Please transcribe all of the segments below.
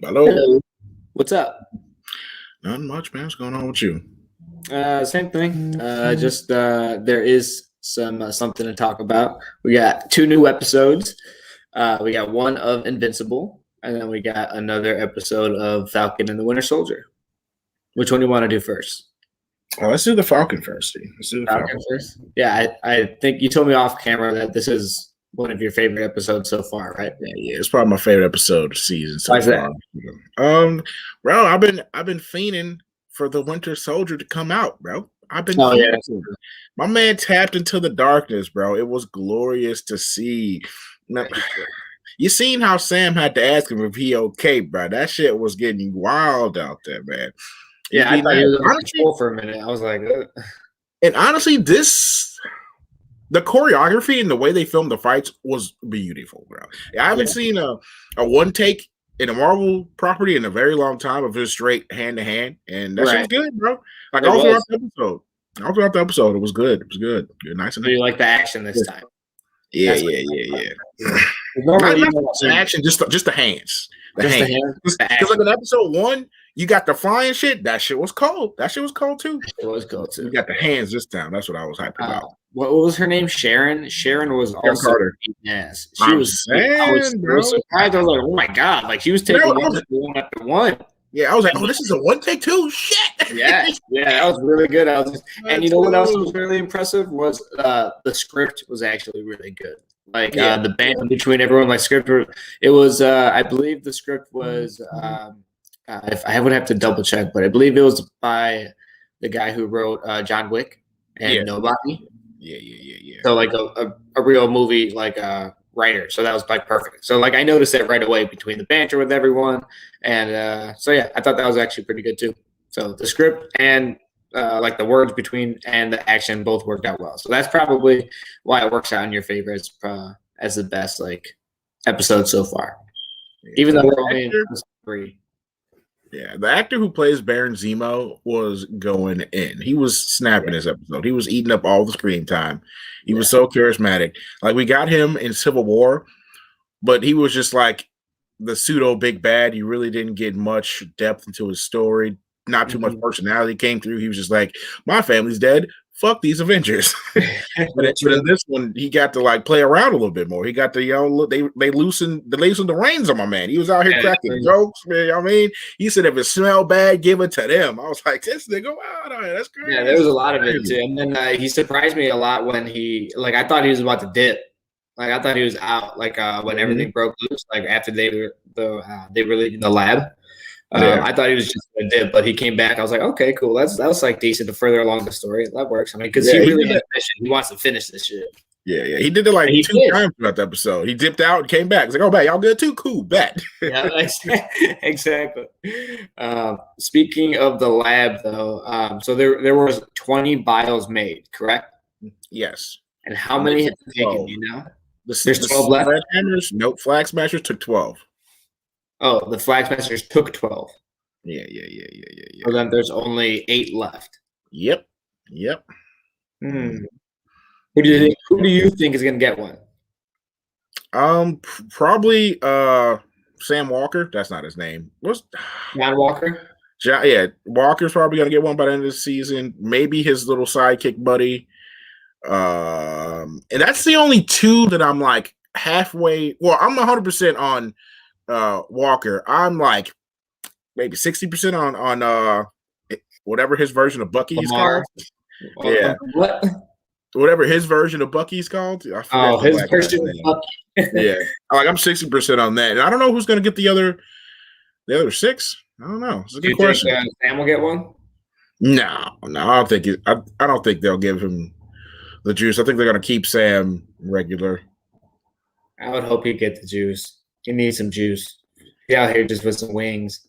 Hello. Hello. What's up? Nothing much, man. What's going on with you? Same thing. Just there is something to talk about. We got two new episodes. We got one of Invincible, and then we got another episode of Falcon and the Winter Soldier. Which one do you want to do first? Let's do the Falcon first. Steve. Let's do the Falcon first. Yeah, I think you told me off camera that this is one of your favorite episodes so far, right? Yeah. It's probably my favorite episode of the season so Why is far. that? Bro, I've been fiending for the Winter Soldier to come out, bro. I've been Oh yeah. fiending for it. My man tapped into the darkness, bro. It was glorious to see. Now, you seen how Sam had to ask him if he okay, bro. That shit was getting wild out there, man. Yeah, I thought he was on control for a minute. I was like, and honestly, the choreography and the way they filmed the fights was beautiful, bro. I haven't seen a one take in a Marvel property in a very long time of just straight hand to hand, and that shit was good, bro. Like all throughout the episode, it was good. It was good. Nice and so you like the action this time? Yeah. Not the action, just the hands. The hands. Because like in episode 1, you got the flying shit. That shit was cold. That shit was cold too. It was cold too. You got the hands this time. That's what I was hyped about. What was her name? Sharon. Sharon was also Carter. Yes, I was surprised. I was like, oh my god! Like she was taking one after one. Yeah, I was like, oh, this is a one take too. Shit. Yeah, that was really good. And you know what else was really impressive was the script was actually really good. Like the band between everyone, like script. It was, I believe, the script was. If I would have to double check, but I believe it was by the guy who wrote John Wick and Nobody. Yeah. So like a real movie like writer. So that was like perfect. So like I noticed that right away between the banter with everyone, and so yeah, I thought that was actually pretty good too. So the script and like the words between and the action both worked out well. So that's probably why it works out in your favorites as the best like episode so far. Even though we're only in episode 3. Yeah, the actor who plays Baron Zemo was going in. He was snapping this episode. He was eating up all the screen time. He was so charismatic. Like we got him in Civil War, but he was just like the pseudo big bad. You really didn't get much depth into his story. Not too much personality came through. He was just like, my family's dead. Fuck these Avengers. but in this one, he got to like play around a little bit more. He got to, they loosened the reins on my man. He was out here cracking jokes, man. You know what I mean? He said, if it smelled bad, give it to them. I was like, this nigga, wow, that's crazy. Yeah, there was a lot of it too. And then he surprised me a lot when I thought he was about to dip. Like I thought he was out. Like when everything broke loose. Like after they were in the lab. I thought he was just going to dip, but he came back. I was like, okay, cool. That was like decent to further along the story. That works. I mean, because he really has a mission. He wants to finish this shit. Yeah. He did it like 2 times throughout the episode. He dipped out and came back. He's like, oh, man, y'all good too? Cool, bet. Yeah, exactly. Speaking of the lab, though, so there was 20 vials made, correct? Yes. And how many have been taken? You know, there's 12 left. Nope, Flag Smashers took 12. Oh, the Flag Smashers took 12. Yeah. So then there's only 8 left. Yep. Who do you think is going to get one? Probably Sam Walker. That's not his name. What's John Walker? Yeah, Walker's probably going to get one by the end of the season. Maybe his little sidekick buddy. And that's the only 2 that I'm like halfway. Well, I'm 100% on Walker. I'm like maybe 60% on whatever his version of Bucky's called. Yeah. What? Whatever his version of Bucky's called. His version of Bucky. Yeah. I'm 60% on that. And I don't know who's gonna get the other 6. I don't know. It's a good question. Sam will get one? No, I don't think I don't think they'll give him the juice. I think they're gonna keep Sam regular. I would hope he get the juice. He needs some juice. He's out here just with some wings,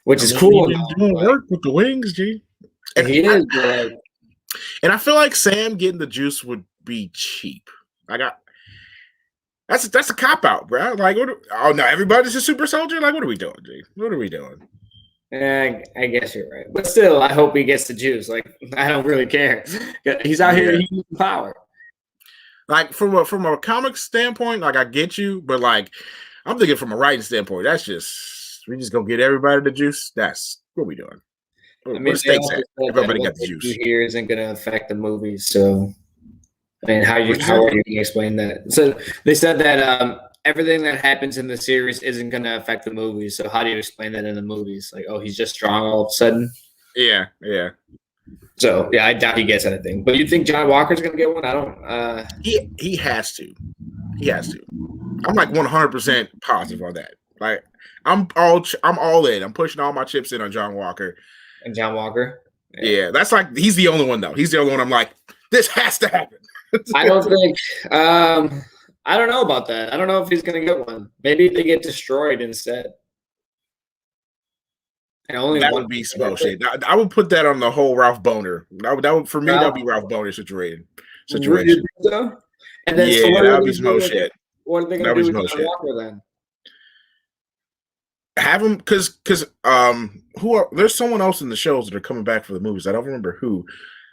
which is cool. He's doing work with the wings, G. And he is. But and I feel like Sam getting the juice would be cheap. That's a cop out, bro. Like, no, everybody's a super soldier. Like, what are we doing, G? What are we doing? I guess you're right, but still, I hope he gets the juice. Like, I don't really care. He's out here. He needs power. Like from a comic standpoint, like I get you, but like I'm thinking from a writing standpoint, that's just We just gonna get everybody the juice. That's what we doing. I Where mean, the they stakes also at? said that Everybody got what the they do juice. here isn't going to affect the movies. So, I mean, how What'd you are say? you going to explain that? So they said that everything that happens in the series isn't going to affect the movies. So how do you explain that in the movies? Like, oh, he's just strong all of a sudden. Yeah. So yeah, I doubt he gets anything. But you think John Walker's going to get one? I don't. He has to. He has to. I'm like 100% positive on that. Like I'm all in. I'm pushing all my chips in on John Walker. And John Walker. Yeah, that's like he's the only one though. He's the only one. I'm like, this has to happen. I don't think. I don't know about that. I don't know if he's going to get one. Maybe they get destroyed instead. And only that one would be some shit. I would put that on the whole Ralph Boner. That would for me. That would be Ralph Boner situation. So? And then Yeah, so what that would be some shit. What are they going to do with John Walker then? Have him because there's someone else in the shows that are coming back for the movies. I don't remember who.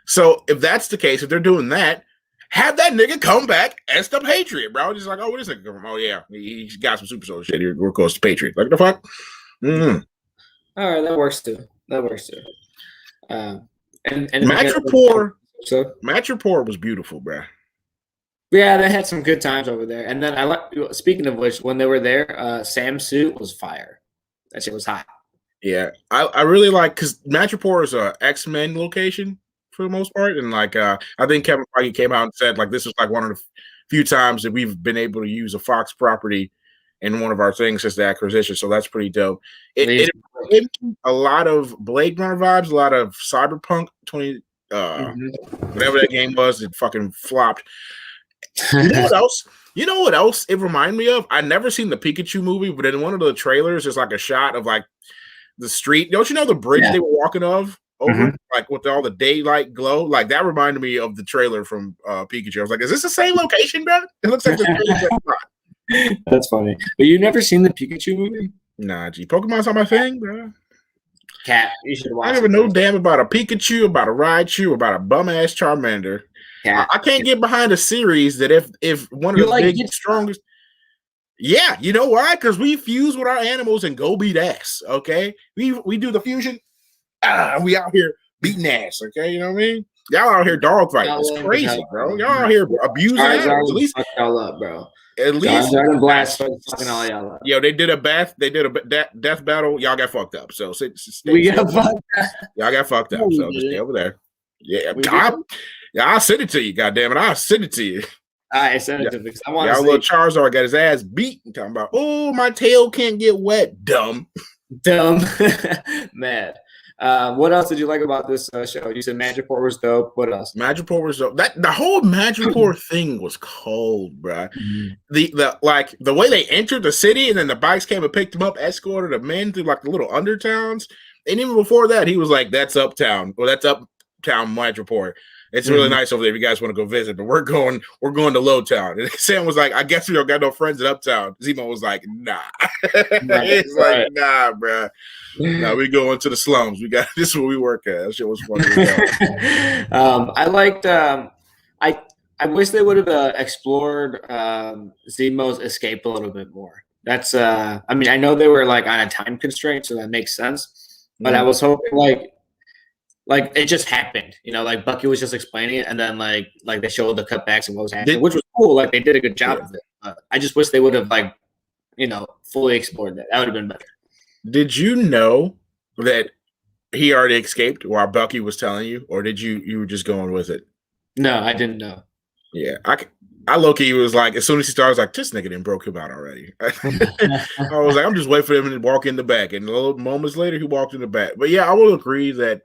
So if that's the case, if they're doing that, have that nigga come back as the Patriot, bro. Just like, oh, where this nigga come from? Oh yeah, he got some super soldier shit. Here goes the Patriot. Like the fuck. Mm. All right, that works too. And Match Rapport was beautiful, bro. Yeah, they had some good times over there. And then I like. Speaking of which, when they were there, Sam's suit was fire. That shit was hot. Yeah, I really like because Match Rapport is a X-Men location for the most part, and like I think Kevin Feige came out and said like this is like one of the few times that we've been able to use a Fox property in one of our things since the acquisition, so that's pretty dope. It a lot of Blade Runner vibes, a lot of Cyberpunk 20 whatever that game was, it fucking flopped. You know what else? You know what else it reminded me of? I never seen the Pikachu movie, but in one of the trailers, there's like a shot of like the street. Don't you know the bridge they were walking over, like with all the daylight glow? Like that reminded me of the trailer from Pikachu. I was like, is this the same location, bro? It looks like the That's funny. But you've never seen the Pikachu movie? Nah, G. Pokemon's not my thing, bro. Cat, you should watch. I never know damn about a Pikachu, about a Raichu, about a bum ass Charmander. I can't get behind a series that if one of the big strongest. Yeah, you know why? Because we fuse with our animals and go beat ass. Okay, we do the fusion. We out here beating ass. Okay, you know what I mean? Y'all out here dog fighting. It's crazy, bro. Y'all out here abusing animals. At least fuck y'all up, bro. At least Blast fucking all y'all up. Yo, they did a death battle. Y'all got fucked up. So we got fucked up. Y'all got fucked up. So just stay over there. Yeah, I'll send it to you. Goddamn it, I'll send it to you. I send it to me. I want to see. Little Charizard got his ass beat. And talking about, oh, my tail can't get wet. Dumb. Mad. What else did you like about this show? You said Match Rapport was dope. What else? Match Rapport was dope. The whole Match Rapport thing was cold, bro. The way they entered the city and then the bikes came and picked them up, escorted them in through like the little undertowns. And even before that, he was like, "That's uptown, or that's uptown Match Rapport. It's really nice over there if you guys want to go visit, but we're going to Lowtown." And Sam was like, "I guess we don't got no friends at Uptown." Zemo was like, "Nah." He's like, "Nah, bro. No, we going to the slums. This is where we work at." That shit was funny. I liked. I wish they would have explored Zemo's escape a little bit more. That's. I mean, I know they were like on a time constraint, so that makes sense. But I was hoping like it just happened, you know, like Bucky was just explaining it, and then like they showed the cutbacks and what was happening, which was cool. Like they did a good job of it. I just wish they would have fully explored that. That would have been better. Did you know that he already escaped while Bucky was telling you, or did you were just going with it? No, I didn't know. Yeah, I low-key was like, as soon as he started, I was like, this nigga didn't broke him out already. I was like, I'm just waiting for him to walk in the back. And a little moments later, he walked in the back. But yeah, I will agree that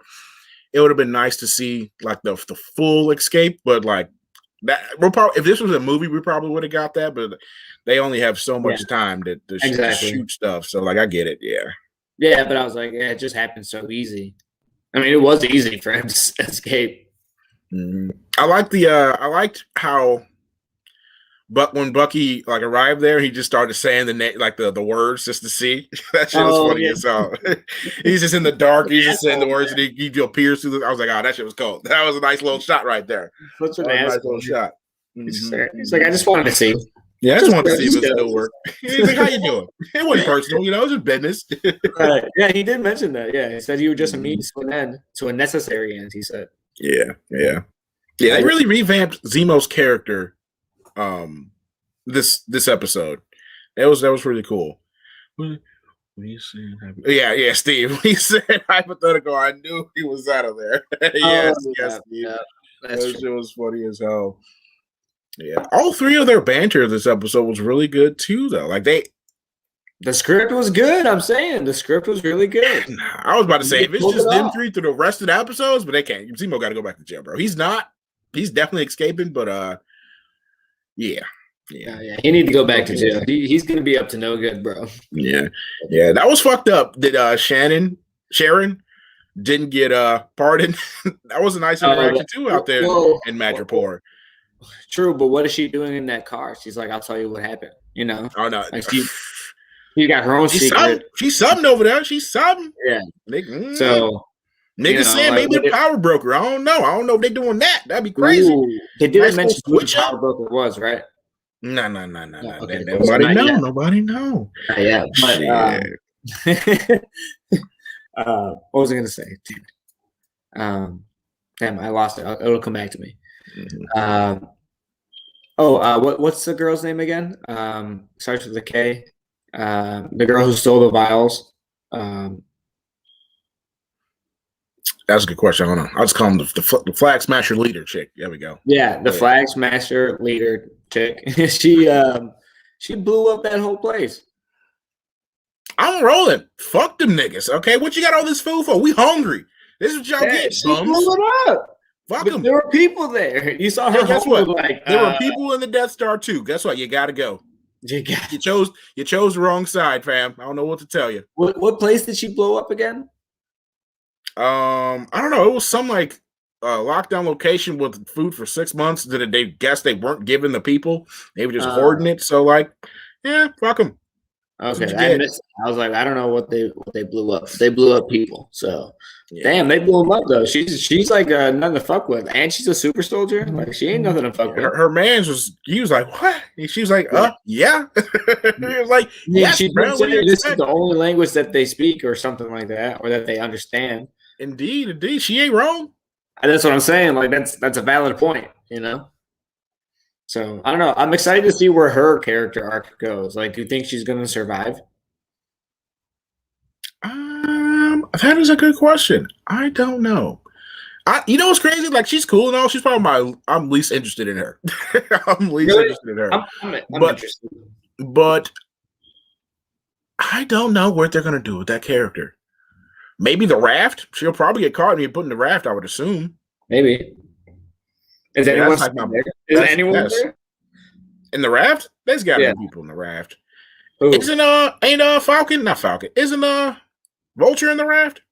it would have been nice to see like the full escape. But like that, if this was a movie, we probably would have got that. But they only have so much time to shoot stuff. So like, I get it. Yeah. Yeah, but I was like, yeah, it just happened so easy. I mean, it was easy for him to escape. Mm-hmm. I liked how. But when Bucky like arrived there, he just started saying the words just to see. That shit was funny as hell. He's just in the dark. He's just saying the words, and he appears through. I was like, oh, that shit was cold. That was a nice little shot right there. Such a nice little shot. He's like, I just wanted to see. Yeah, I just wanted to good, see if it good. still worked. He's like, how you doing? It wasn't personal, it was just business. Right. Yeah, he did mention that. Yeah, he said he would just a means to an end, to a necessary end. He said. Yeah. They really revamped Zemo's character. This episode, that was really cool. When you said, Steve. When he said hypothetical, I knew he was out of there. yes, Steve. Yeah, That shit was funny as hell. Yeah, all three of their banter this episode was really good too, though. Like the script was good. I'm saying the script was really good. I was about to say if it's just them three through the rest of the episodes, but they can't. Zemo got to go back to jail, bro. He's not. He's definitely escaping, but yeah. He needs to go back to jail. He's gonna be up to no good, bro. Yeah. That was fucked up. That Sharon didn't get pardoned. That was a nice interaction too out there in Madripoor. True, but what is she doing in that car? She's like, I'll tell you what happened. You know? Oh no. Like she got her own secret. She's something over there. She's something. Yeah. So niggas saying maybe a power broker. I don't know if they're doing that. That'd be crazy. Ooh, they didn't mention who the power broker was, right? No. Okay, nobody know. Yeah. What was I gonna say? Damn, I lost it. It'll come back to me. Mm-hmm. What's the girl's name again? Starts with a K. The girl who stole the vials. That's a good question. I don't know. I'll just call him the Flag Smasher leader chick. There we go. Yeah, the Flag Smasher leader chick. she blew up that whole place. I'm rolling. Fuck them niggas. Okay, what you got all this food for? We hungry. This is what y'all get. She blew it up. Fuck them. There were people there. You saw her. Guess what? There were people in the Death Star too. Guess what? You got to go. You chose the wrong side, fam. I don't know what to tell you. What place did she blow up again? I don't know. It was some like lockdown location with food for 6 months that they guess they weren't giving the people. They were just hoarding it. So like, yeah, fuck them. Okay, I was like, I don't know what they blew up. They blew up people. So damn, they blew them up though. She's like nothing to fuck with, and she's a super soldier. Like she ain't nothing to fuck with. Her man's he was like, what? And she was like, yeah. He was like, yes, she bro, this is the only language that they speak, or something like that, or that they understand. Indeed, she ain't wrong. And that's what I'm saying. Like that's a valid point, you know. So I don't know. I'm excited to see where her character arc goes. Like, do you think she's going to survive? That is a good question. I don't know. You know what's crazy? Like, she's cool and all. She's probably I'm least interested in her. I'm least interested in her. I'm interested. But I don't know what they're going to do with that character. Maybe the raft. She'll probably get caught and be put in the raft, I would assume. Maybe. Is anyone there? Is anyone there? In the raft? There's got to be people in the raft. Who? Ain't Falcon? Not Falcon. Isn't Vulture in the raft?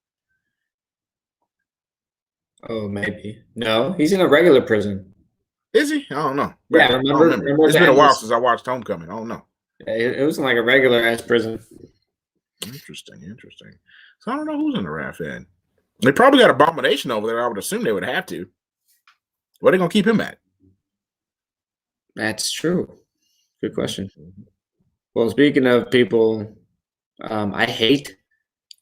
Oh, maybe. No, he's in a regular prison. Is he? I don't know. Yeah, remember it's been a while since I watched Homecoming. I don't know. Yeah, it was in like a regular ass prison. Interesting. So I don't know who's in the raft then. They probably got Abomination over there. I would assume they would have to. Where are they going to keep him at? That's true. Good question. Well, speaking of people I hate,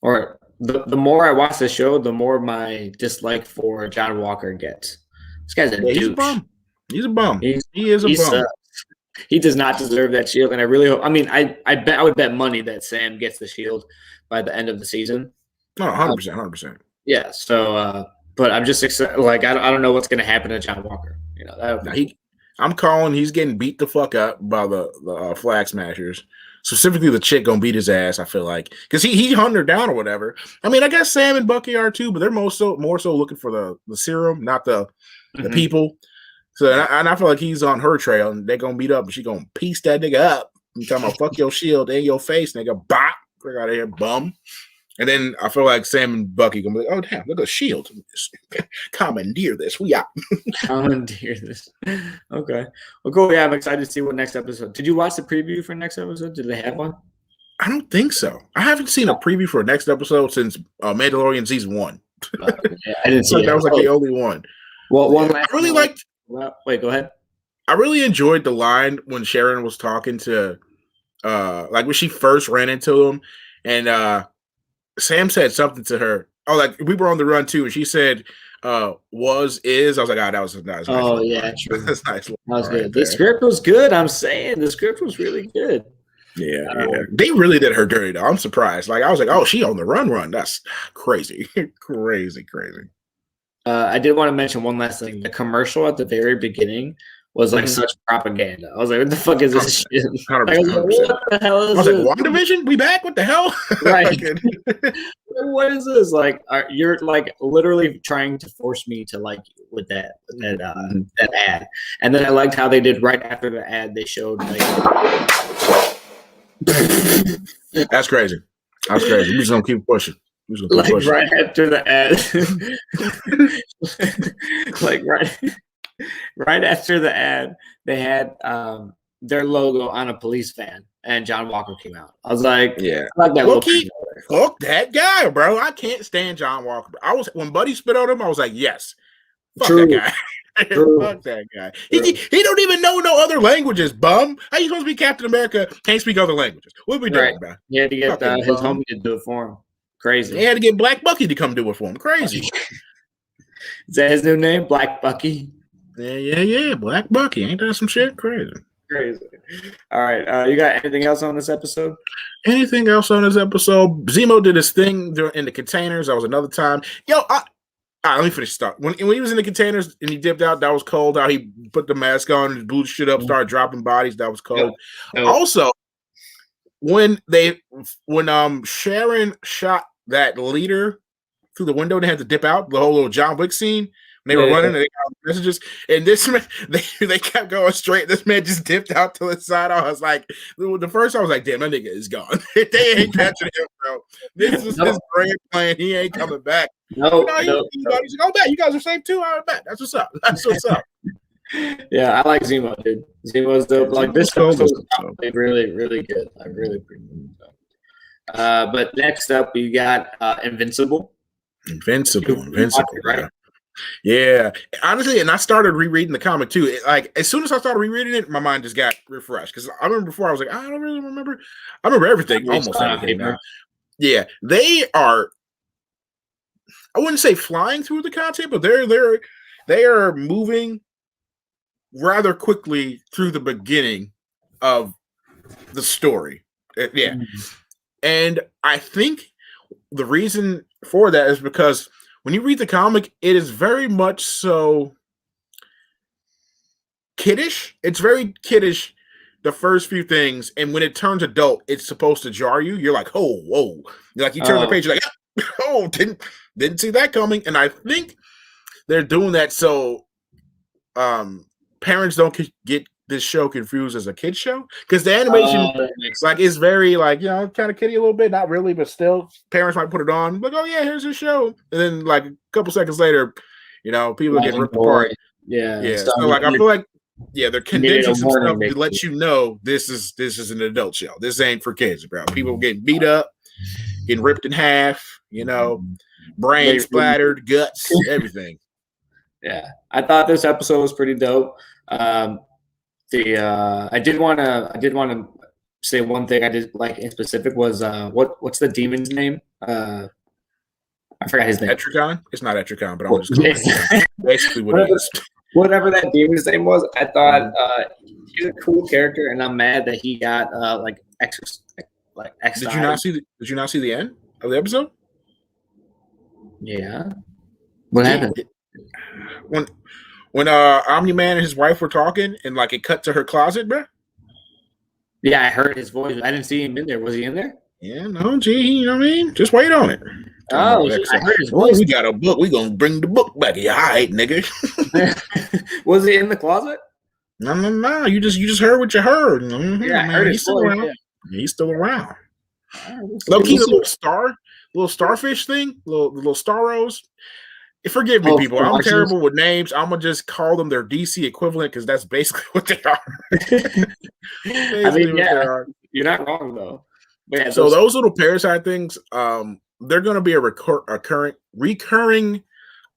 or the more I watch the show, the more my dislike for John Walker gets. This guy's a douche. He's a bum. He is a bum. He does not deserve that shield, and I really hope. I mean, I would bet money that Sam gets the shield by the end of the season. No, 100%. Yeah. So, but I'm just excited. Like, I don't know what's going to happen to John Walker. You know, I'm calling. He's getting beat the fuck up by the Flag Smashers. Specifically, the chick gonna beat his ass. I feel like because he hunted her down or whatever. I mean, I guess Sam and Bucky are too, but they're more so looking for the serum, not the people. So and I feel like he's on her trail, and they're gonna meet up, and she gonna piece that nigga up. You talking about fuck your shield in your face, nigga? Bop, get out of here, bum. And then I feel like Sam and Bucky gonna be like, oh damn, look at the shield. Commandeer this. We out. Commandeer this. Okay. Well, cool. Yeah, I'm excited to see what next episode. Did you watch the preview for next episode? Did they have one? I don't think so. I haven't seen a preview for next episode since Mandalorian season 1. Yeah, I didn't see it. That was like the only one. Well, one last. I really liked. Well, wait, go ahead. I really enjoyed the line when Sharon was talking to like when she first ran into him, and Sam said something to her. Oh, like we were on the run too, and she said, was is. I was like, oh, that was a nice Oh little yeah, line. true. That's a nice That little was line right good. The there. script was good. I'm saying the script was really good. Yeah, yeah. They really did her dirty though. I'm surprised. Like I was like, oh, she on the run. That's crazy. crazy. I did want to mention one last thing. The commercial at the very beginning was like such propaganda. I was like, what the fuck is this shit? I was like, 100%. what the hell is I was this? like, WandaVision? We back? What the hell? Right. What is this? Like, you're like literally trying to force me to like you with that ad. And then I liked how they did right after the ad. They showed like. That's crazy. That's crazy. We're just gonna keep pushing. Like right after the ad, like right after the ad, they had their logo on a police van, and John Walker came out. I was like, yeah, I like that look, fuck that guy, bro. I can't stand John Walker. I was when Buddy spit on him, I was like, yes, fuck True. that guy. Fuck that guy. He don't even know no other languages, bum. How you supposed to be Captain America? Can't speak other languages. What are we doing, bro? He had to get his homie to do it for him. Crazy. He had to get Black Bucky to come do it for him. Crazy. Is that his new name? Black Bucky? Yeah. Black Bucky. Ain't that some shit? Crazy. All right. You got anything else on this episode? Anything else on this episode? Zemo did his thing in the containers. That was another time. Yo, let me finish the start. When he was in the containers and he dipped out, that was cold. How he put the mask on and blew shit up, started dropping bodies. That was cold. Yep. Also, when Sharon shot that leader through the window, they had to dip out. The whole little John Wick scene. When they were running, and they got messages, and this man, they kept going straight. This man just dipped out to the side. I was like, the first I was like, damn, that nigga is gone. They ain't catching him, bro. This is his brain playing. He ain't coming back. No. He's like, oh, bet you guys are safe too. All right, bet. That's what's up. Yeah, I like Zemo, dude. Zemo's dope. Like this episode was probably really, really good. I really appreciate it. But next up, we got Invincible. Invincible, right? Yeah, honestly, and I started rereading the comic too. Like as soon as I started rereading it, my mind just got refreshed because I remember before I was like, I don't really remember. I remember everything, almost everything now. Yeah, they are. I wouldn't say flying through the content, but they are moving rather quickly through the beginning of the story. Yeah, and I think the reason for that is because when you read the comic, it is very much so kiddish. It's very kiddish, the first few things, and when it turns adult, it's supposed to jar you. You're like, oh, whoa. Like you turn the page, you're like, oh, didn't see that coming. And I think they're doing that so parents don't get this show confused as a kid's show, because the animation is very kind of kiddie a little bit, not really, but still parents might put it on like, oh yeah, here's a show, and then like a couple seconds later, people are getting ripped apart. Yeah. So like I feel like they're condensing some stuff to let you know this is an adult show. This ain't for kids, bro. People getting beat up, getting ripped in half, brain splattered, guts, everything. Yeah, I thought this episode was pretty dope. I did want to say one thing I did like in specific was what's the demon's name? I forgot his name. Etricon? It's not Etricon, but I'm just calling it basically what it is. Whatever that demon's name was, I thought he's a cool character, and I'm mad that he got X. Did you not see the end of the episode? Yeah. What happened? When Omni-Man and his wife were talking and it cut to her closet, bro. Yeah, I heard his voice. I didn't see him in there. Was he in there? Yeah, no, gee, you know what I mean? Just wait on it. Oh, I heard his voice. We got a book. We gonna bring the book back. Yeah, all right, nigga. Was he in the closet? No. You just heard what you heard. Mm-hmm. Yeah, I heard he's still around. Yeah, he's still around. Low-key, the little starfish thing, little starros. Forgive me, people. I'm terrible with names. I'm gonna just call them their DC equivalent because that's basically what they are. I mean, yeah, you're not wrong though. Yeah, so those little parasite things, they're gonna be a recurring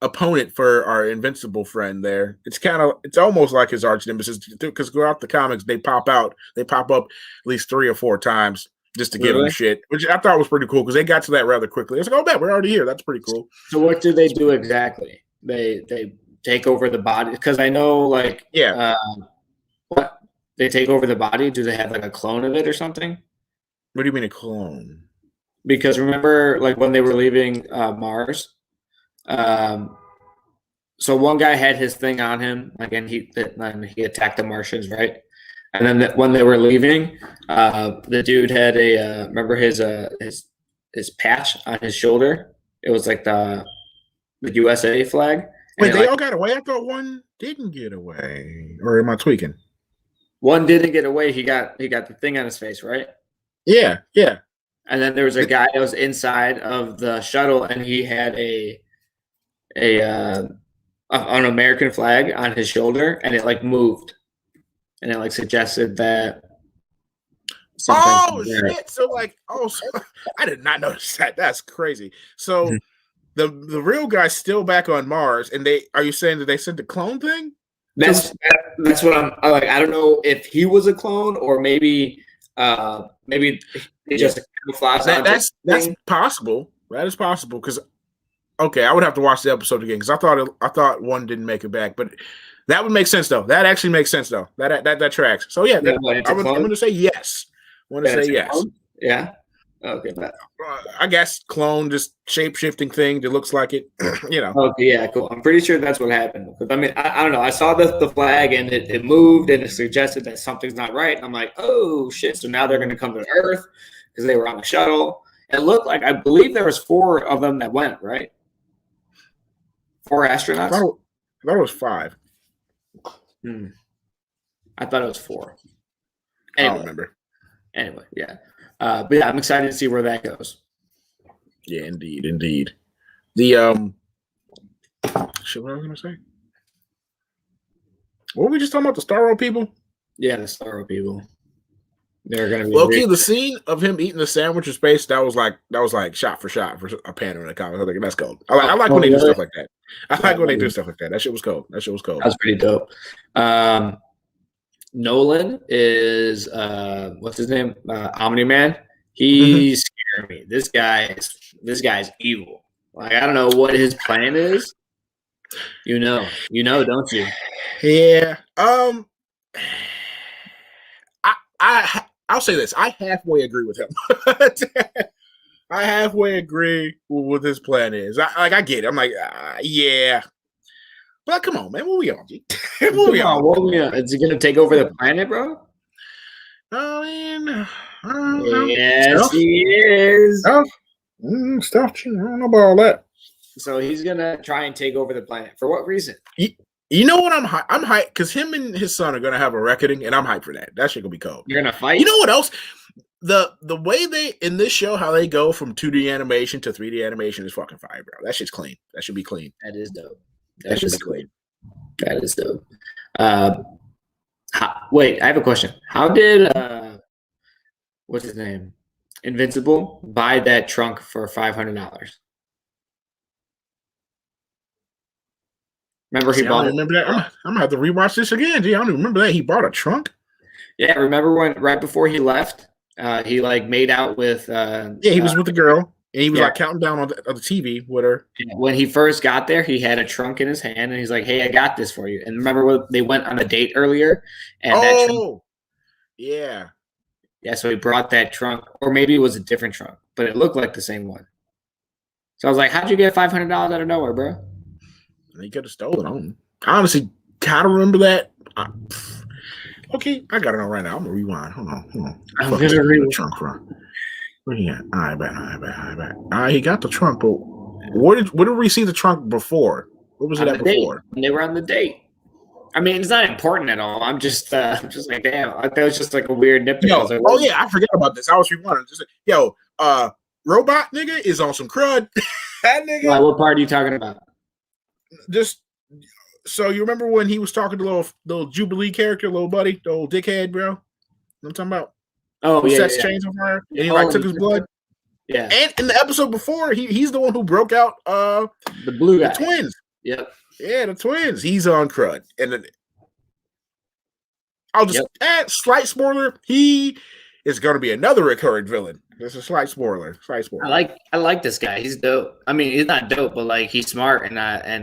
opponent for our Invincible friend there. It's almost like his arch nemesis because throughout the comics they pop up at least 3 or 4 times just to give him shit, which I thought was pretty cool because they got to that rather quickly. It's like, oh, man, we're already here. That's pretty cool. So what do they do exactly? They take over the body because I know like what they take over the body. Do they have like a clone of it or something? What do you mean a clone? Because remember, like when they were leaving Mars, so one guy had his thing on him, like, and he attacked the Martians, right? And then when they were leaving, the dude had remember his patch on his shoulder. It was like the USA flag. Wait, they all got away? I thought one didn't get away. Or am I tweaking? One didn't get away. He got the thing on his face, right? Yeah. And then there was a guy that was inside of the shuttle, and he had an American flag on his shoulder, and it like moved, and it like suggested that. Oh shit! So I did not notice that. That's crazy. So the real guy's still back on Mars, and are you saying that they sent the clone thing? That's what I'm like. I don't know if he was a clone or maybe just camouflage. That's possible. That is possible because I would have to watch the episode again because I thought one didn't make it back, but that would make sense though. That actually makes sense though. That tracks. So yeah, I'm going to say yes. I want to say yes. Clone? Yeah. Okay. I guess clone, just shape shifting thing that looks like it. Okay. Yeah. Cool. I'm pretty sure that's what happened. I mean, I don't know. I saw the flag and it moved and it suggested that something's not right. And I'm like, oh shit! So now they're going to come to Earth because they were on the shuttle. It looked like I believe there was 4 of them that went right. 4 astronauts. I thought it was 5. I thought it was 4. Anyway. I don't remember. Anyway, yeah. But yeah, I'm excited to see where that goes. Yeah, indeed. The shit, what I was gonna say? What were we just talking about? The Starro people? Yeah, the Starro people. They're gonna be okay. The scene of him eating the sandwich in space, that was like shot for a panel in the comics. I think that's cool. I like when they do stuff like that. I like when they do stuff like that. That shit was cool. That was pretty dope. Nolan is what's his name? Omni-Man. He's scaring me. This guy's evil. Like, I don't know what his plan is. You know, don't you? Yeah. I'll say this. I halfway agree with him. I halfway agree with what his plan is. I get it. I'm like, yeah. But come on, man. What we on, G? What we on? Is he going to take over the planet, bro? Oh, man. I don't know. Yes, he is. Stuff. I don't know about all that. So he's going to try and take over the planet. For what reason? You know what? I'm hyped because him and his son are going to have a reckoning, and I'm hyped for that. That shit going to be cool. You're going to fight? You know what else? The way they, in this show, how they go from 2D animation to 3D animation is fucking fire, bro. That shit's clean. That should be clean. That is dope. That should be clean. That is dope. Wait, I have a question. How did what's his name? Invincible buy that trunk for $500? Remember he bought it? Remember that? I'm gonna have to rewatch this again. Gee, I don't even remember that. He bought a trunk. Yeah, remember when right before he left, he like made out with he was with the girl. And he was like counting down on the TV with her. When he first got there, he had a trunk in his hand, and he's like, "Hey, I got this for you." And remember when they went on a date earlier? And that trunk, yeah. So he brought that trunk, or maybe it was a different trunk, but it looked like the same one. So I was like, "How'd you get $500 out of nowhere, bro?" He could have stolen. I honestly kind of remember that. Okay, I gotta know right now. I'm gonna rewind. Hold on. I'm gonna read the trunk from. Where he at? All right, back. He got the trunk, but where did we see the trunk before? What was it at before? They were on the date. I mean, it's not important at all. I'm just like, damn. I thought it was just like a weird nip. I forgot about this. I was rewinding. Just robot nigga is on some crud. That nigga. What part are you talking about? Just so you remember when he was talking to little Jubilee character, little buddy, the old dickhead, bro? You know what I'm talking about? Oh, yeah. Sets chains on fire, and he took his blood. Yeah. And in the episode before, he's the one who broke out the blue guy. The twins. Yep. Yeah, the twins. He's on crud. And then I'll just add slight spoiler. He is going to be another recurring villain. There's a slight spoiler. Slight spoiler. I like this guy. He's dope. I mean, he's not dope, but like he's smart, and I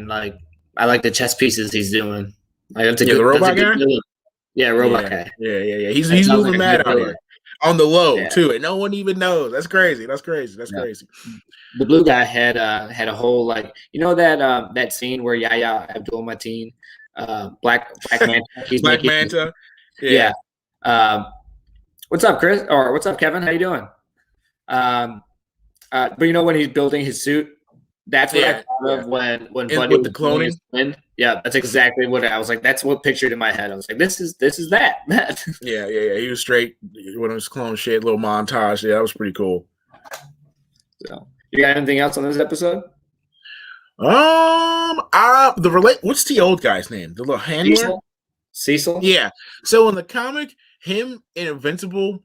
like the chess pieces he's doing. Like that's a Yeah, good, the robot that's a guy. good villain. Yeah, robot guy. Yeah. He's That sounds moving like a mad good out villain. here on the low Yeah. too, and no one even knows. That's crazy. That's crazy. The blue guy had a whole like that scene where Yahya Abdul Mateen, Black Manta, he's Black making Manta. yeah. What's up, Chris? Or what's up, Kevin? How you doing? But when he's building his suit, that's what I thought of when Buddy with the cloning. Yeah, that's exactly what I was like. That's what pictured in my head. I was like, this is that. Yeah. He was straight when it was clone shit, little montage. Yeah, that was pretty cool. So, you got anything else on this episode? What's the old guy's name? The little handler? Cecil? Yeah. So in the comic, him and Invincible,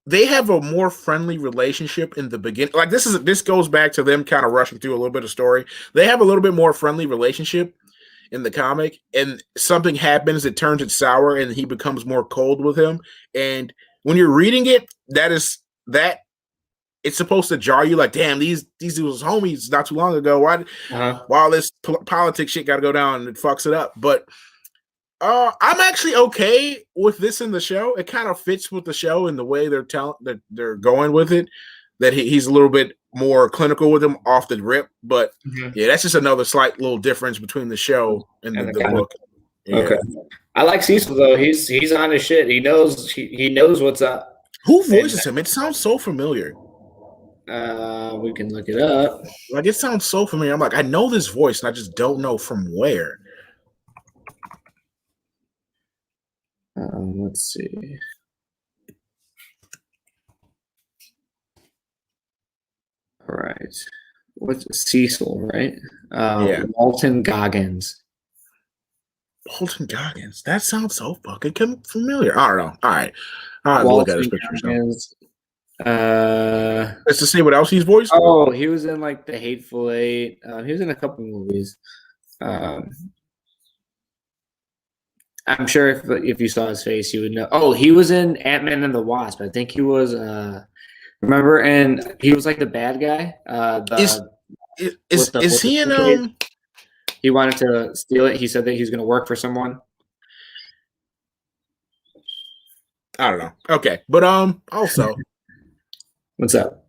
they have a more friendly relationship in the beginning. Like this goes back to them kind of rushing through a little bit of story. They have a little bit more friendly relationship in the comic, and something happens that turns it sour, and he becomes more cold with him. And when you're reading it, it's supposed to jar you, like, damn, these dudes was homies not too long ago. Why all this politics shit got to go down and it fucks it up? But I'm actually okay with this in the show. It kind of fits with the show and the way they're going with it. That he's a little bit more clinical with him off the rip. But yeah, that's just another slight little difference between the show and the book. Yeah. Okay, I like Cecil though. He's on his shit. He knows what's up. Who voices him? It sounds so familiar. We can look it up. Like, it sounds so familiar. I'm like, I know this voice, and I just don't know from where. Let's see. All right. What's Cecil, right? Walton Goggins. Walton Goggins. That sounds so fucking familiar. I don't know. All right. I'll look at his pictures. Let's just see what else he's voiced. Oh, he was in like The Hateful Eight. He was in a couple movies. I'm sure if you saw his face, you would know. Oh, he was in Ant-Man and the Wasp. I think he was. Remember, and he was like the bad guy. Is he in? He wanted to steal it. He said that he was going to work for someone. I don't know. Okay, but also, what's up?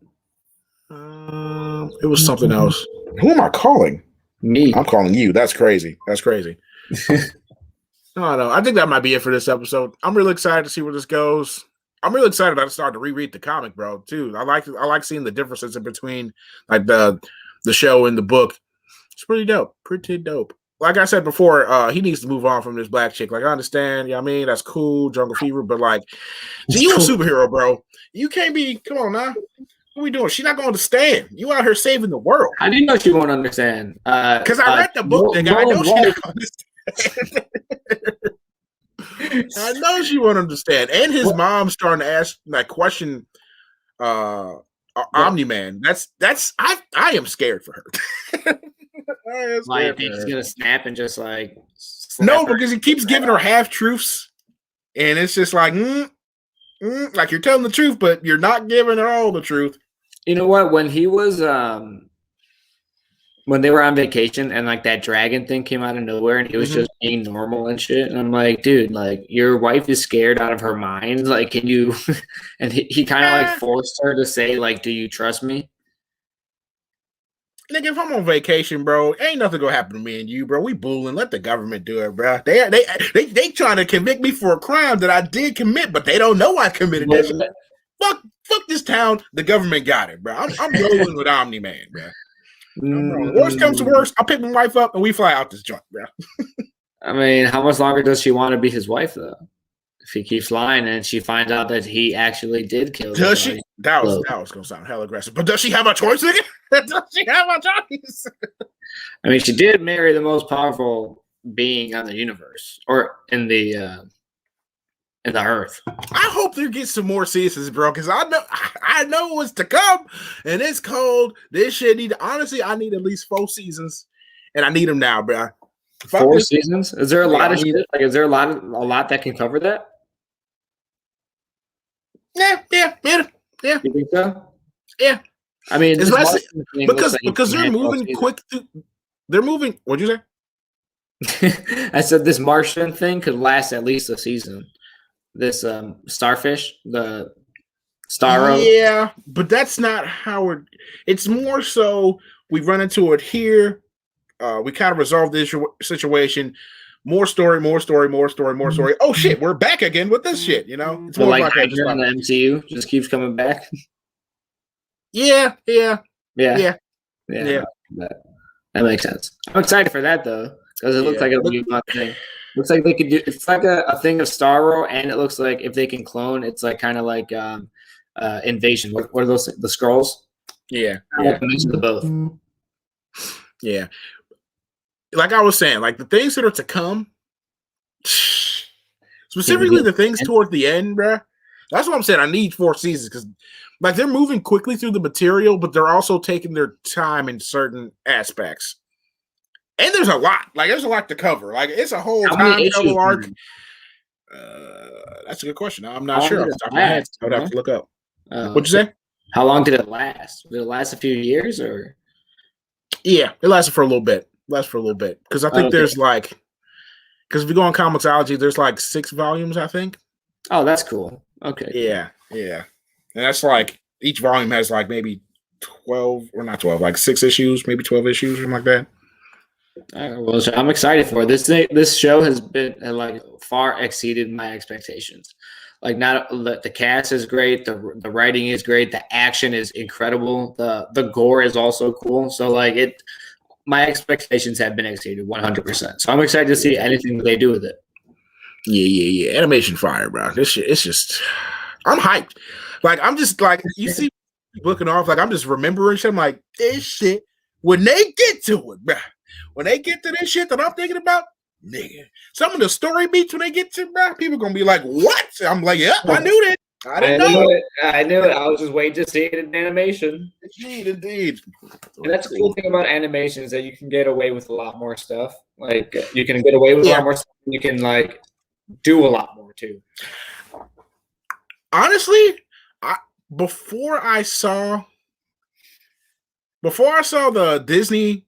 It was something else. Who am I calling? Me. I'm calling you. That's crazy. No, I think that might be it for this episode. I'm really excited to see where this goes. I'm really excited about starting to reread the comic, bro. Too. I like seeing the differences in between like the show and the book. It's pretty dope. Like I said before, he needs to move on from this black chick. Like, I understand, I mean, that's cool, Jungle Fever, but like, you a superhero, bro. You can't be. Come on now. What are we doing? She's not going to understand. You out here saving the world. How do you know she won't understand? Because I read the book, nigga. I know she not understand. I know she won't understand. And his mom's starting to ask, like, question Omni-Man. I am scared for her. Like, he's gonna snap and just like because he keeps giving her half truths, and it's just like, like you're telling the truth, but you're not giving her all the truth. You know what? When he was when they were on vacation and like that dragon thing came out of nowhere and he was just being normal and shit, and I'm like, dude, like your wife is scared out of her mind. Like, can you? And he kind of like forced her to say, like, do you trust me? Nigga, if I'm on vacation, bro, ain't nothing gonna happen to me and you, bro. We bullying. Let the government do it, bro. They trying to convict me for a crime that I did commit, but they don't know I committed that shit. Fuck this town. The government got it, bro. I'm rolling with Omni-Man, bro. Worst comes to worst, I'll pick my wife up and we fly out this joint, bro. I mean, how much longer does she want to be his wife, though? If he keeps lying and she finds out that he actually did kill him. Does she? That was gonna sound hella aggressive. But does she have a choice, nigga? Does she have a choice? I mean, she did marry the most powerful being on the universe, or in the in the earth. I hope there gets some more seasons, bro, because I know what's to come, and it's cold. This shit I need at least 4 seasons, and I need them now, bro. 4 seasons? Is there a lot of shit? Like, is there a lot that can cover that? Yeah. You think so? Yeah. I mean, because they're moving quick. They're moving. What'd you say? I said this Martian thing could last at least a season. This starfish, the Starro. Yeah, but that's not how it's more so we run into it here. We kind of resolve this situation. More story. Oh shit, we're back again with this shit. You know, it's more like Hydra in the MCU just keeps coming back. Yeah. That makes sense. I'm excited for that though, because it looks like it'll be a fun thing. Looks like they could do. It's like a thing of Starro, and it looks like if they can clone, it's like kind of like Invasion. What are those? The Skrulls? Yeah. Like a mix of both. Yeah. Like I was saying, like the things that are to come, specifically the things toward the end, bruh. That's what I'm saying. I need 4 seasons because, like, they're moving quickly through the material, but they're also taking their time in certain aspects. And there's a lot. Like, there's a lot to cover. Like, it's a whole time travel arc. That's a good question. I'm not sure off the top of my head. I would have to look up. What'd you say? How long did it last? Did it last a few years or? Yeah, it lasted for a little bit. Because I think there's like, because if you go on Comixology, there's like 6 volumes, I think. Oh, that's cool. Okay. Yeah. And that's like, each volume has like maybe 12, or not 12, like 6 issues, maybe 12 issues, something like that. Well, I'm excited for it. This show has been like far exceeded my expectations. Like, not the cast is great, the writing is great, the action is incredible, the gore is also cool. So like my expectations have been exceeded 100%. So I'm excited to see anything that they do with it. Yeah. Animation fire, bro. This shit, it's just, I'm hyped. Like, I'm just like, you see, booking off. Like, I'm just remembering shit. I'm like, this shit. When they get to it, bro. When they get to this shit that I'm thinking about, nigga, some of the story beats when they get to, bro, people gonna be like, what? I'm like, yeah, I knew that. I knew it. I was just waiting to see it in animation. Indeed. And that's the cool thing about animation is that you can get away with a lot more stuff. Like, you can get away with a lot more stuff. And you can like do a lot more too. Honestly, before I saw the Disney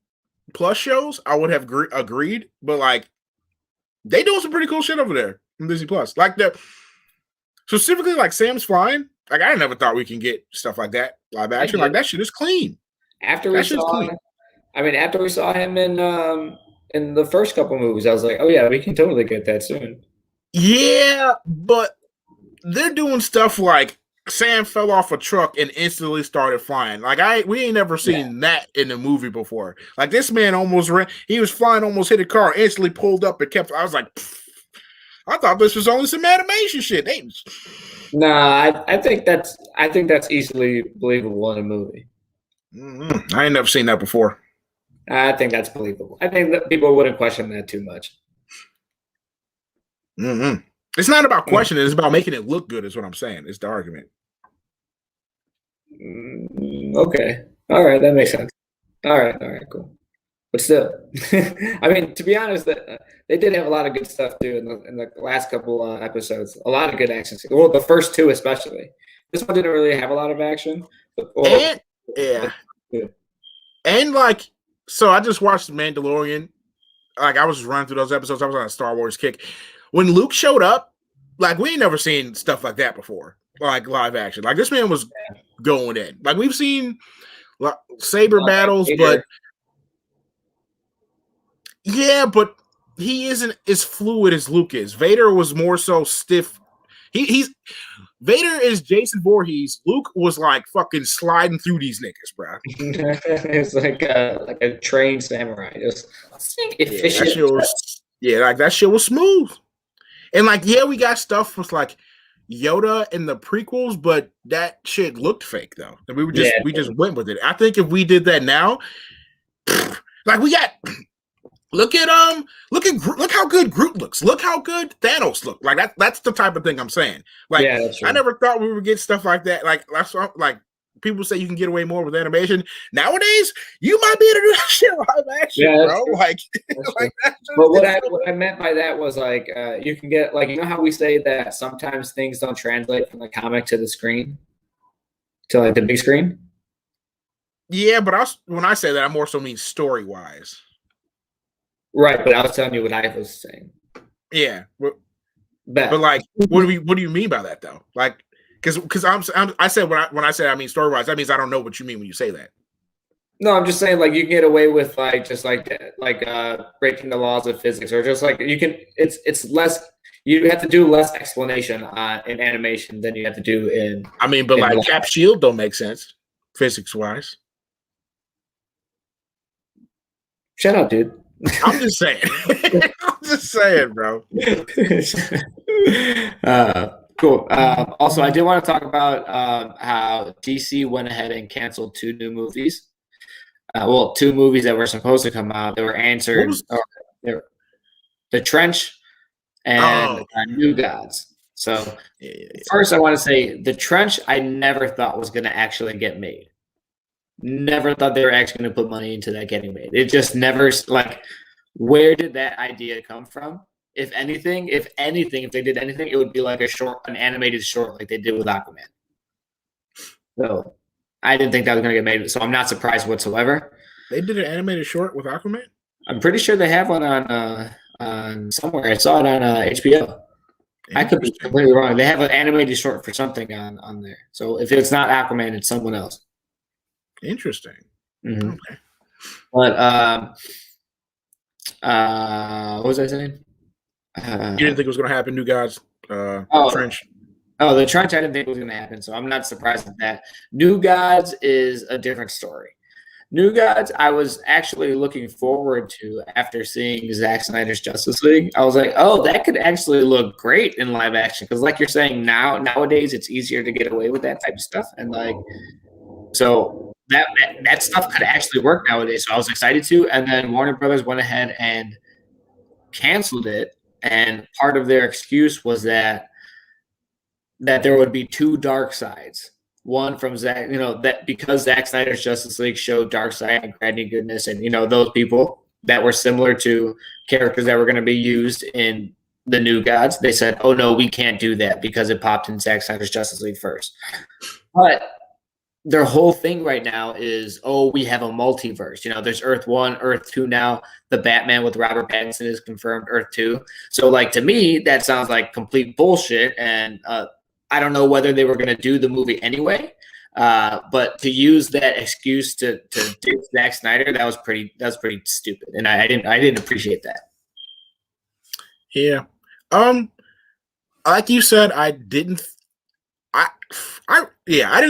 Plus shows, I would have agreed. But like, they doing some pretty cool shit over there on Disney Plus. Like specifically like Sam's Flying. Like, I never thought we can get stuff like that live action. Like, that shit is clean. After we saw him in the first couple movies, I was like, oh yeah, we can totally get that soon. Yeah, but they're doing stuff like Sam fell off a truck and instantly started flying. Like, we ain't never seen that in a movie before. Like, this man almost ran. He was flying, almost hit a car, instantly pulled up and kept. I was like, I thought this was only some animation shit. Nah, I think that's easily believable in a movie. Mm-hmm. I ain't never seen that before. I think that's believable. I think that people wouldn't question that too much. Mm-hmm. It's not about questioning. It's about making it look good is what I'm saying. It's the argument. Okay. All right. That makes sense. All right. Cool. But still, I mean, to be honest, they did have a lot of good stuff too in the last couple episodes. A lot of good action scenes. Well, the first 2 especially. This one didn't really have a lot of action. And like, so I just watched Mandalorian. Like, I was running through those episodes. I was on a Star Wars kick. When Luke showed up, like, we ain't never seen stuff like that before. Like, live action. Like, this man was going in. Like, we've seen saber battles, but but he isn't as fluid as Luke is. Vader was more so stiff. Vader is Jason Voorhees. Luke was like fucking sliding through these niggas, bro. It's like a trained samurai. Just efficient. That shit was smooth. And like, we got stuff with like Yoda in the prequels, but that shit looked fake though. And we just went with it. I think if we did that now, like we got Look at look how good Groot looks. Look how good Thanos look. Like that's the type of thing I'm saying. Like Yeah, that's true. I never thought we would get stuff like that. Like that's like people say you can get away more with animation. Nowadays, you might be able to do that shit live action, Yeah, that's bro. true. Like, That's like true. that's But what just, I meant by that was like you can get like, you know how we say that sometimes things don't translate from the comic to the screen to like the big screen. yeah, but when I say that, I more so mean story wise. Right, but I was telling you what I was saying. Yeah, but Bet. like, what do you mean by that though? Like, because I said when I say I mean story wise, that means I don't know what you mean when you say that. No, I'm just saying like you can get away with like just like breaking the laws of physics, or just like you can it's less, you have to do less explanation in animation than you have to do I mean, but in like Cap Shield don't make sense physics wise. Shut up, dude. I'm just saying. I'm just saying, bro. Cool. Also, I did want to talk about how DC went ahead and canceled two new movies. Well, two movies that were supposed to come out. They were answered. The Trench and New Gods. So first, I want to say The Trench, I never thought was going to actually get made. Never thought they were actually going to put money into that getting made. It just never, like, where did that idea come from? If anything, if they did anything, it would be like an animated short like they did with Aquaman. So I didn't think that was going to get made. So I'm not surprised whatsoever. They did an animated short with Aquaman? I'm pretty sure they have one on somewhere. I saw it on HBO. I could be completely wrong. They have an animated short for something on there. So if it's not Aquaman, it's someone else. Interesting. Mm-hmm. Okay. But what was I saying? You didn't think it was going to happen, New Gods? Trench. Oh, the Trench, I didn't think it was going to happen, so I'm not surprised at that. New Gods is a different story. New Gods, I was actually looking forward to after seeing Zack Snyder's Justice League. I was like, oh, that could actually look great in live action. Because like you're saying, nowadays it's easier to get away with that type of stuff. And like, so that stuff could actually work nowadays. So I was excited to. And then Warner Brothers went ahead and canceled it. And part of their excuse was that there would be two dark sides. One from Zack, that because Zack Snyder's Justice League showed Darkseid and Granny Goodness and, those people that were similar to characters that were going to be used in the New Gods. They said, oh, no, we can't do that because it popped in Zack Snyder's Justice League first. But their whole thing right now is, oh, we have a multiverse. There's Earth 1, Earth 2 now. The Batman with Robert Pattinson is confirmed Earth 2. So, like, to me, that sounds like complete bullshit. And I don't know whether they were going to do the movie anyway. But to use that excuse to dig Zack Snyder, that was pretty stupid. And I didn't appreciate that. Yeah. Like you said, I didn't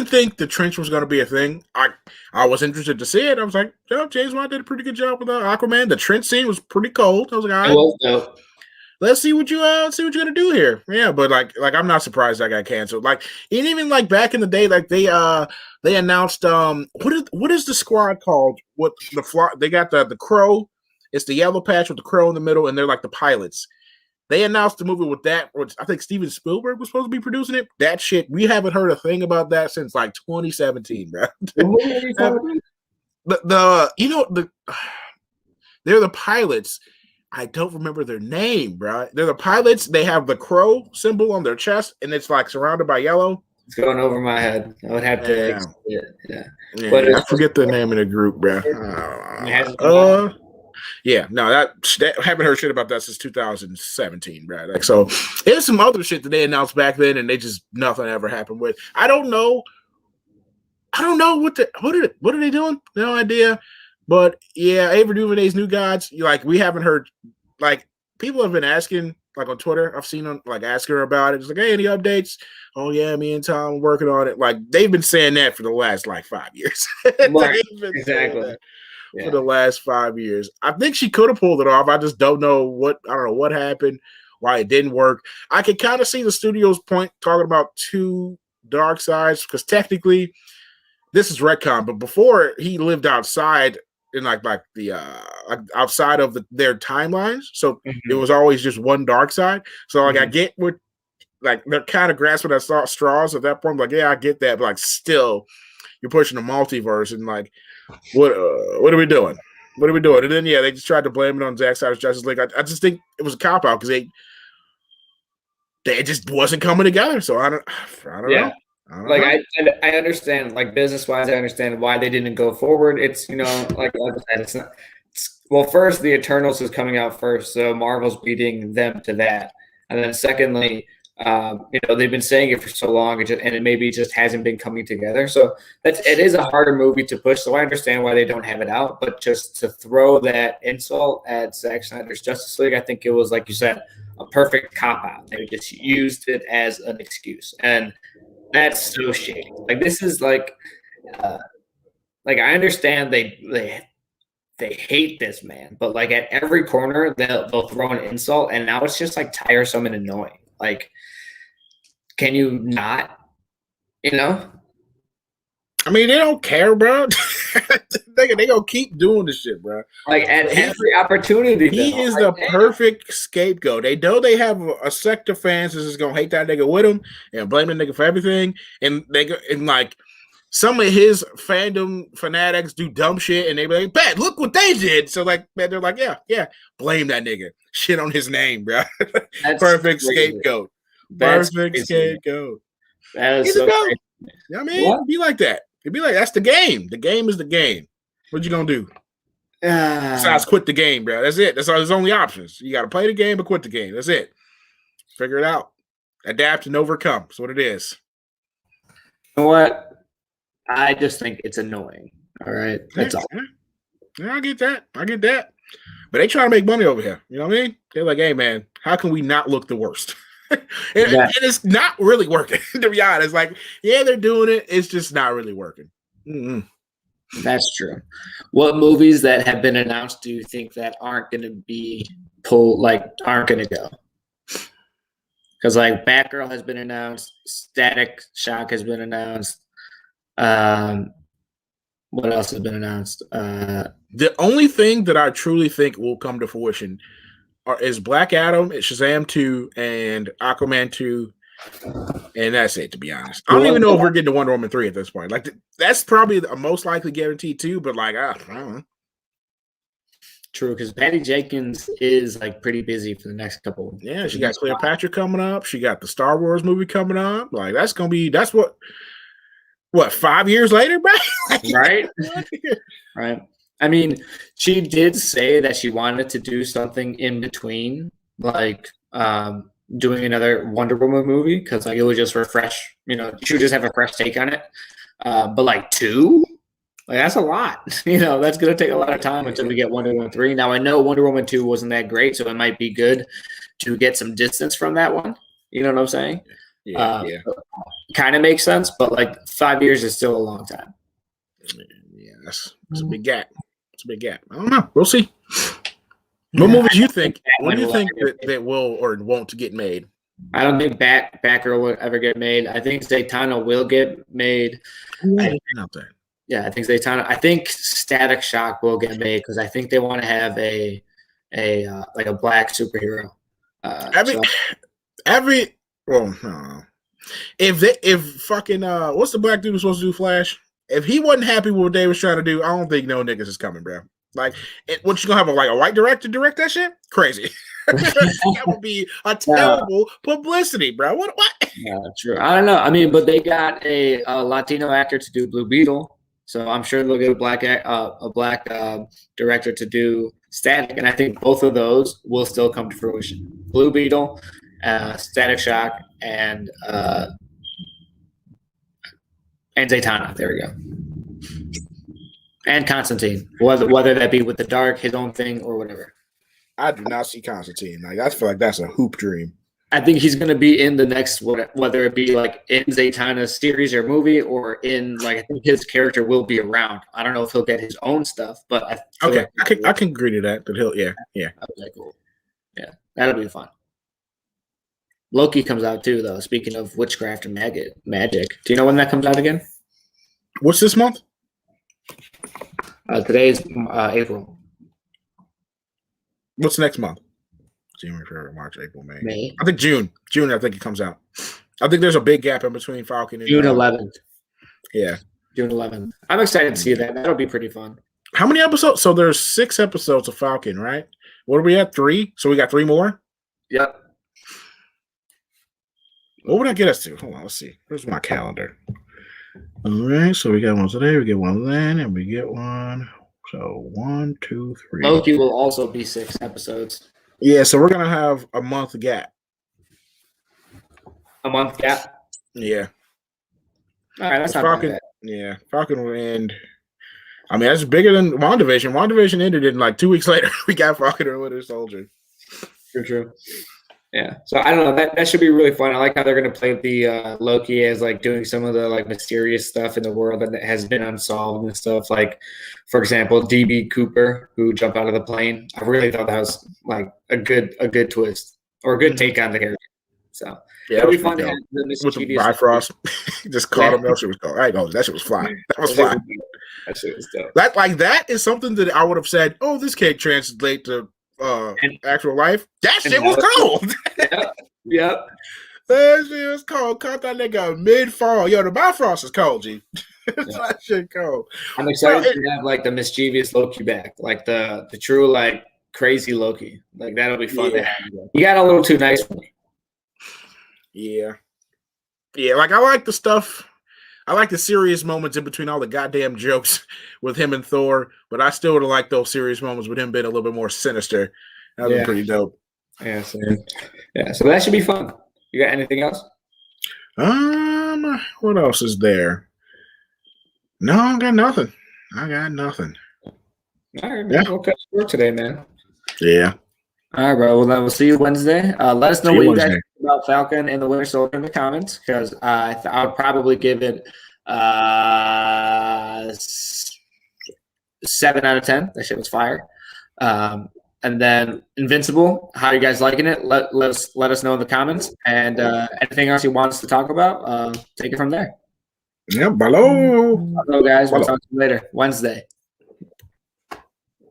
think the Trench was going to be a thing. I was interested to see it. I was like, James Wan did a pretty good job with Aquaman. The Trench scene was pretty cold. I was like, all right, let's see what you're gonna do here. Yeah, but like I'm not surprised that got canceled. Like, and even like back in the day, like they announced what is the squad called? What they got the Crow. It's the yellow patch with the Crow in the middle, and they're like the pilots. They announced the movie with that, which I think Steven Spielberg was supposed to be producing it. That shit, we haven't heard a thing about that since like 2017, bro. They're the pilots. I don't remember their name, bro. They're the pilots. They have the crow symbol on their chest, and it's like surrounded by yellow. It's going over my head. I would have to. Yeah. But I forget the name of the group, bro. Yeah, no, that haven't heard shit about that since 2017, bro. Like, so there's some other shit that they announced back then, and they just nothing ever happened with. I don't know what are they doing? No idea. But yeah, Ava DuVernay's New Gods. Like, we haven't heard. Like, people have been asking, like on Twitter. I've seen them like asking her about it. It's like, hey, any updates? Oh yeah, me and Tom are working on it. Like, they've been saying that for the last like 5 years. Exactly. For the last 5 years. I think she could have pulled it off. I just don't know what happened, why it didn't work. I can kind of see the studio's point talking about two dark sides, because technically this is retcon, but before he lived outside in like the outside of their timelines. So it Mhm. was always just one dark side. So like I Mhm. get what like they're kind of grasping at straws at that point. Like, yeah, I get that, but like still you're pushing the multiverse and like what are we doing? What are we doing? And then yeah, they just tried to blame it on Zack Snyder's Justice League. I just think it was a cop out because they just wasn't coming together. So I don't Yeah. know. I don't Like know. I understand, like business wise, I understand why they didn't go forward. It's like I said, it's not. Well, first the Eternals is coming out first, so Marvel's beating them to that, and then secondly, they've been saying it for so long, and it maybe just hasn't been coming together. So it is a harder movie to push. So I understand why they don't have it out, but just to throw that insult at Zack Snyder's Justice League, I think it was like you said, a perfect cop out. They just used it as an excuse, and that's so shady. Like this is uh, like I understand they hate this man, but like at every corner they'll throw an insult, and now it's just like tiresome and annoying. Like, can you not? You know? I mean, they don't care, bro. They gonna keep doing this shit, bro. Like at But every opportunity, he though. is Like, the perfect scapegoat. They know they have a sect of fans that's just gonna hate that nigga with him and blame the nigga for everything. And like some of his fandom fanatics do dumb shit, and they be like, "Bet, look what they did." So like, man, they're like, "Yeah, blame that nigga. Shit on his name, bro." that's Perfect crazy. scapegoat. That's Perfect crazy. scapegoat. That is He's a so goat. crazy. You know what I mean? What? It'd be like that. It'd be like that's the game. The game is the game. What you gonna do? Ah, Besides quit the game, bro. That's it. That's all his only options. You gotta play the game or quit the game. That's it. Figure it out. Adapt and overcome. That's what it is. you know what? I just think it's annoying. All right, Yeah, that's all. yeah, I get that. I get that. But they try to make money over here. You know what I mean? They're like, hey man, how can we not look the worst? And it's not really working, to be honest. Like, yeah, they're doing it. It's just not really working. Mm-mm. That's true. What movies that have been announced do you think that aren't going to be aren't going to go? Because like Batgirl has been announced, Static Shock has been announced. Um, what else has been announced? The only thing that I truly think will come to fruition is Black Adam, Shazam 2, and Aquaman 2. And that's it, to be honest. I don't even know if we're getting to Wonder Woman 3 at this point. Like, that's probably the most likely guaranteed too, but like, I don't know. True, because Patty Jenkins is like pretty busy for the next couple. Yeah, she got Cleopatra coming up. She got the Star Wars movie coming up. Like, that's what 5 years later, bro? Right? Right. I mean, she did say that she wanted to do something in between, like doing another Wonder Woman movie, because like it would just refresh, she would just have a fresh take on it. But like two, like that's a lot. That's gonna take a lot of time until we get Wonder Woman 3. Now I know Wonder Woman 2 wasn't that great, so it might be good to get some distance from that one. You know what I'm saying? Yeah. Kind of makes sense, but like 5 years is still a long time. Yeah, it's a big gap. It's a big gap. I don't know. We'll see. What movies you think? What do you think that will or won't get made? I don't think Batgirl will ever get made. I think Zatanna will get made. Yeah, I think Zatanna. I think Static Shock will get made because I think they want to have a black superhero. Well, no. If fucking what's the black dude who's supposed to do Flash? If he wasn't happy with what they was trying to do, I don't think no niggas is coming, bro. Like, what you gonna have a white director direct that shit? Crazy. That would be a terrible publicity, bro. What? Yeah, true. I don't know. I mean, but they got a Latino actor to do Blue Beetle, so I'm sure they'll get a black director to do Static, and I think both of those will still come to fruition. Blue Beetle, Static Shock, and Zatanna. There we go. And Constantine, whether that be with the dark, his own thing, or whatever. I do not see Constantine. Like, I feel like that's a hoop dream. I think he's going to be in the next, whether it be like in Zatanna's series or movie, or in like I think his character will be around. I don't know if he'll get his own stuff, but I can agree to that. That he'll, yeah. Okay, cool. Yeah, that'll be fun. Loki comes out too, though. Speaking of witchcraft and magic, do you know when that comes out again? What's this month? Today's April. What's next month? January, February, March, April, May. May. I think June. June, I think it comes out. I think there's a big gap in between Falcon and June 11th. Yeah. June 11th. I'm excited to see that. That'll be pretty fun. How many episodes? So there's 6 episodes of Falcon, right? What are we at? 3? So we got 3 more? Yep. What would I get us to? Hold on, let's see. Where's my calendar? All right, so we got one today, we get one then, and we get one. So 1, 2, 3. Loki will also be 6 episodes. Yeah, so we're gonna have a month gap. A month gap? Yeah. All right, that's not Falcon. bad. Yeah, Falcon will end. I mean, that's bigger than WandaVision. WandaVision ended in like 2 weeks later. We got Falcon and Winter Soldier. True. Yeah. So I don't know. That should be really fun. I like how they're gonna play the Loki as like doing some of the like mysterious stuff in the world that has been unsolved and stuff. Like, for example, DB Cooper who jumped out of the plane. I really thought that was like a good twist or a good take on the character. So yeah, it'll be fun to have the with the mischievous Bifrost. Just caught him. That shit was cool. I know that shit was flying. That was flying. That shit was dope. That is something that I would have said, oh, this can't translate to actual life. That shit was cold. Yep. That shit was cold. Caught that nigga mid-fall. Yo, the Bifrost is cold, G. That shit cold. I'm excited to have like the mischievous Loki back. Like the true like crazy Loki. Like that'll be fun to have. You got a little too nice for me. Yeah. Yeah, like I like the stuff. I like the serious moments in between all the goddamn jokes with him and Thor, but I still would have liked those serious moments with him being a little bit more sinister. That was pretty dope. Yeah, so that should be fun. You got anything else? What else is there? No, I got nothing. All right, man. Yeah. We'll cut short today, man. Yeah. All right, bro. Well, then we'll see you Wednesday. Let us know what you guys think about Falcon and the Winter Soldier in the comments, because I would probably give it 7 out of 10. That shit was fire. And then Invincible, how are you guys liking it? Let us know in the comments. And anything else you want us to talk about, take it from there. Yeah, hello. Hello, guys. We'll talk to you later. Wednesday.